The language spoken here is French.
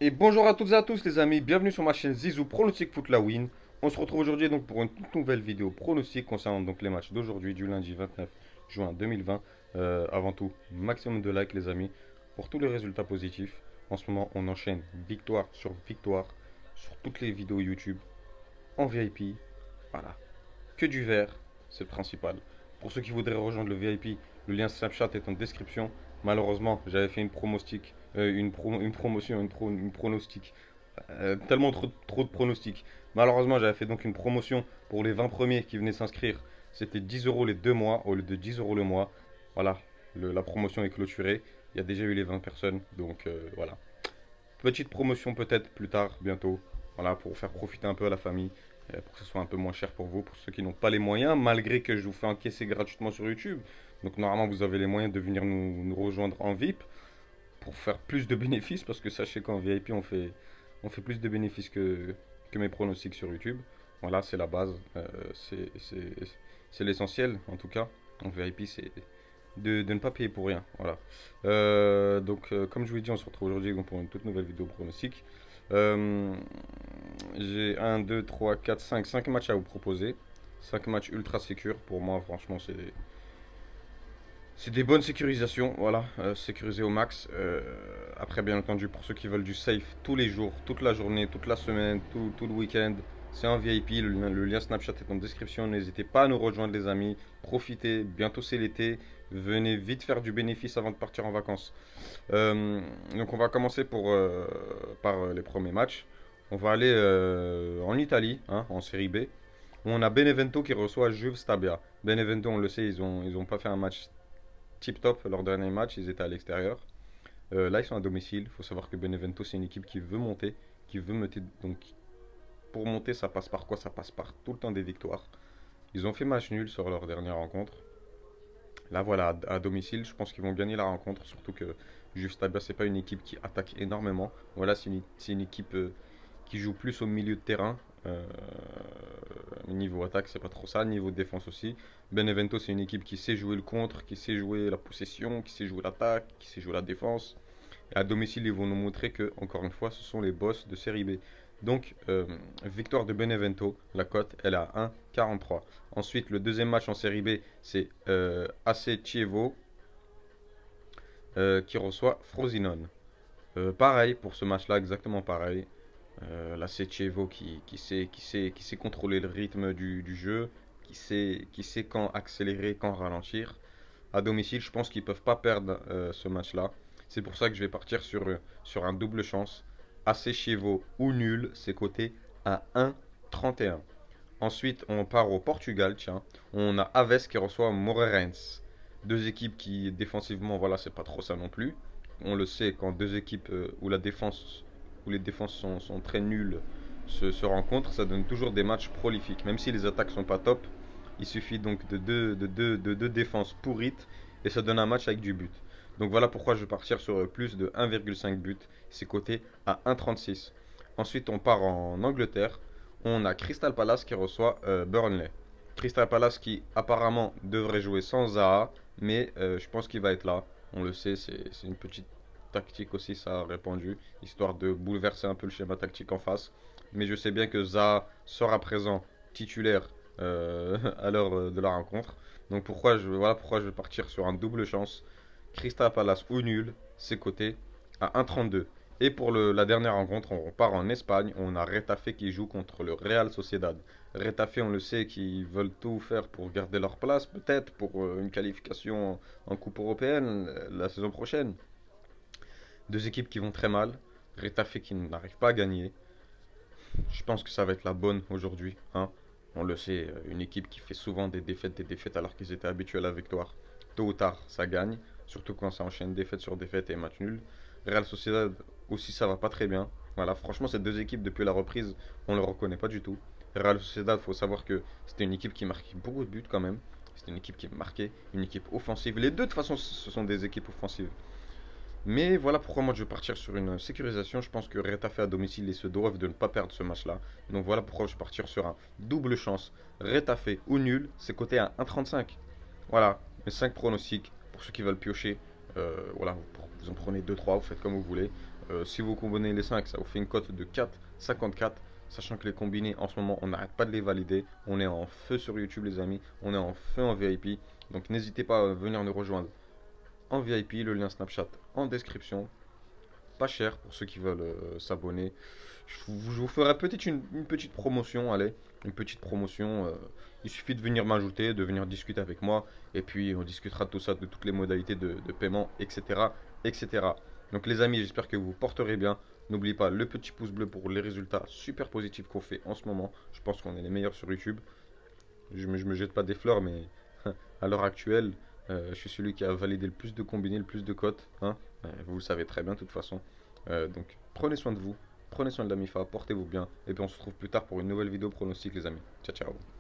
Et bonjour à toutes et à tous les amis, bienvenue sur ma chaîne Zizou Pronostic Foot la Win. On se retrouve aujourd'hui donc pour une toute nouvelle vidéo pronostic concernant donc les matchs d'aujourd'hui du lundi 29 juin 2020. Avant tout, maximum de likes les amis pour tous les résultats positifs. En ce moment on enchaîne victoire sur toutes les vidéos YouTube en VIP. Voilà, que du vert, c'est le principal. Pour ceux qui voudraient rejoindre le VIP, le lien Snapchat est en description. Malheureusement, j'avais fait une promotion, une pronostic. Tellement trop de pronostics. Malheureusement, j'avais fait donc une promotion pour les 20 premiers qui venaient s'inscrire. C'était 10 euros les 2 mois au lieu de 10 euros le mois. Voilà, la promotion est clôturée. Il y a déjà eu les 20 personnes. Donc voilà. Petite promotion peut-être plus tard, bientôt. Voilà, pour faire profiter un peu à la famille. Pour que ce soit un peu moins cher pour vous, pour ceux qui n'ont pas les moyens, malgré que je vous fais encaisser gratuitement sur YouTube. Donc normalement, vous avez les moyens de venir nous rejoindre en VIP pour faire plus de bénéfices, parce que sachez qu'en VIP, on fait plus de bénéfices que mes pronostics sur YouTube. Voilà, c'est la base. C'est l'essentiel, en tout cas. En VIP, c'est de ne pas payer pour rien. Voilà. Comme je vous l'ai dit, on se retrouve aujourd'hui donc, pour une toute nouvelle vidéo pronostic. Euh, j'ai 1, 2, 3, 4, 5 matchs à vous proposer. 5 matchs ultra sécures. Pour moi, franchement, c'est des bonnes sécurisations. Voilà, sécurisé au max. Après, bien entendu, pour ceux qui veulent du safe tous les jours, toute la journée, toute la semaine, tout le week-end, c'est en VIP. Le lien Snapchat est en description. N'hésitez pas à nous rejoindre, les amis. Profitez. Bientôt, c'est l'été. Venez vite faire du bénéfice avant de partir en vacances. Donc, on va commencer par les premiers matchs. On va aller en Italie, hein, en série B. Où on a Benevento qui reçoit Juve Stabia. Benevento, on le sait, ils ont pas fait un match tip top leur dernier match. Ils étaient à l'extérieur. Là, ils sont à domicile. Il faut savoir que Benevento, c'est une équipe qui veut monter. Qui veut monter. Donc, pour monter, ça passe par quoi? Ça passe par tout le temps des victoires. Ils ont fait match nul sur leur dernière rencontre. Là, voilà, à domicile, je pense qu'ils vont gagner la rencontre. Surtout que Juve Stabia, c'est pas une équipe qui attaque énormément. Voilà, c'est une équipe qui joue plus au milieu de terrain. Niveau attaque, c'est pas trop ça. Niveau défense aussi. Benevento, c'est une équipe qui sait jouer le contre, qui sait jouer la possession, qui sait jouer l'attaque, qui sait jouer la défense. Et à domicile, ils vont nous montrer que, encore une fois, ce sont les boss de série B. Donc, victoire de Benevento, la cote, elle est à 1,43. Ensuite, le deuxième match en série B, c'est AC Chievo qui reçoit Frosinone. Pareil pour ce match-là, exactement pareil. Là, c'est Chievo qui sait contrôler le rythme du jeu, qui sait quand accélérer, quand ralentir. À domicile, je pense qu'ils ne peuvent pas perdre ce match-là. C'est pour ça que je vais partir sur un double chance. AC Chievo ou nul, c'est coté à 1,31. Ensuite, on part au Portugal, tiens. On a Aves qui reçoit Moreirense. Deux équipes qui, défensivement, voilà, c'est pas trop ça non plus. On le sait, quand deux équipes où les défenses sont très nulles se rencontrent, ça donne toujours des matchs prolifiques. Même si les attaques sont pas top, il suffit donc de deux défenses pourrites et ça donne un match avec du but. Donc voilà pourquoi je vais partir sur plus de 1,5 but. C'est coté à 1,36. Ensuite, on part en Angleterre. On a Crystal Palace qui reçoit Burnley. Crystal Palace qui apparemment devrait jouer sans Zaha, mais je pense qu'il va être là. On le sait, c'est une petite tactique aussi, ça a répandu, histoire de bouleverser un peu le schéma tactique en face. Mais je sais bien que Zaha sera présent titulaire à l'heure de la rencontre. Donc voilà pourquoi je vais partir sur un double chance. Crystal Palace ou nul, c'est coté à 1,32. Et pour la dernière rencontre, on part en Espagne. On a Retafe qui joue contre le Real Sociedad. Retafe, on le sait, qu'ils veulent tout faire pour garder leur place, peut-être pour une qualification en Coupe européenne la saison prochaine. Deux équipes qui vont très mal. Retafe qui n'arrive pas à gagner. Je pense que ça va être la bonne aujourd'hui, hein. On le sait, une équipe qui fait souvent des défaites alors qu'ils étaient habitués à la victoire. Tôt ou tard, ça gagne. Surtout quand ça enchaîne défaite sur défaite et match nul. Real Sociedad aussi, ça va pas très bien. Voilà, franchement, ces deux équipes, depuis la reprise, on ne les reconnaît pas du tout. Real Sociedad, il faut savoir que c'était une équipe qui marquait beaucoup de buts quand même. C'était une équipe qui marquait, une équipe offensive. Les deux, de toute façon, ce sont des équipes offensives. Mais voilà pourquoi moi je vais partir sur une sécurisation. Je pense que Retafe à domicile, ils se doivent de ne pas perdre ce match-là. Donc voilà pourquoi je vais partir sur un double chance. Retafe ou nul, c'est coté à 1,35. Voilà, mes 5 pronostics pour ceux qui veulent piocher. Voilà, vous en prenez 2-3, vous faites comme vous voulez. Si vous combinez les 5, ça vous fait une cote de 4,54. Sachant que les combinés, en ce moment, on n'arrête pas de les valider. On est en feu sur YouTube, les amis. On est en feu en VIP. Donc n'hésitez pas à venir nous rejoindre en VIP. Le lien Snapchat en description. Pas cher pour ceux qui veulent s'abonner. Je vous ferai peut-être une petite promotion, allez, une petite promotion. Il suffit de venir m'ajouter, de venir discuter avec moi, et puis on discutera de tout ça, de toutes les modalités de paiement, etc., etc. Donc les amis, j'espère que vous porterez bien. N'oubliez pas le petit pouce bleu pour les résultats super positifs qu'on fait en ce moment. Je pense qu'on est les meilleurs sur YouTube. Je me jette pas des fleurs, mais à l'heure actuelle, je suis celui qui a validé le plus de combinés, le plus de cotes, hein. Vous le savez très bien de toute façon. Donc prenez soin de vous, prenez soin de la MIFA, portez-vous bien. Et puis on se retrouve plus tard pour une nouvelle vidéo pronostic les amis. Ciao ciao.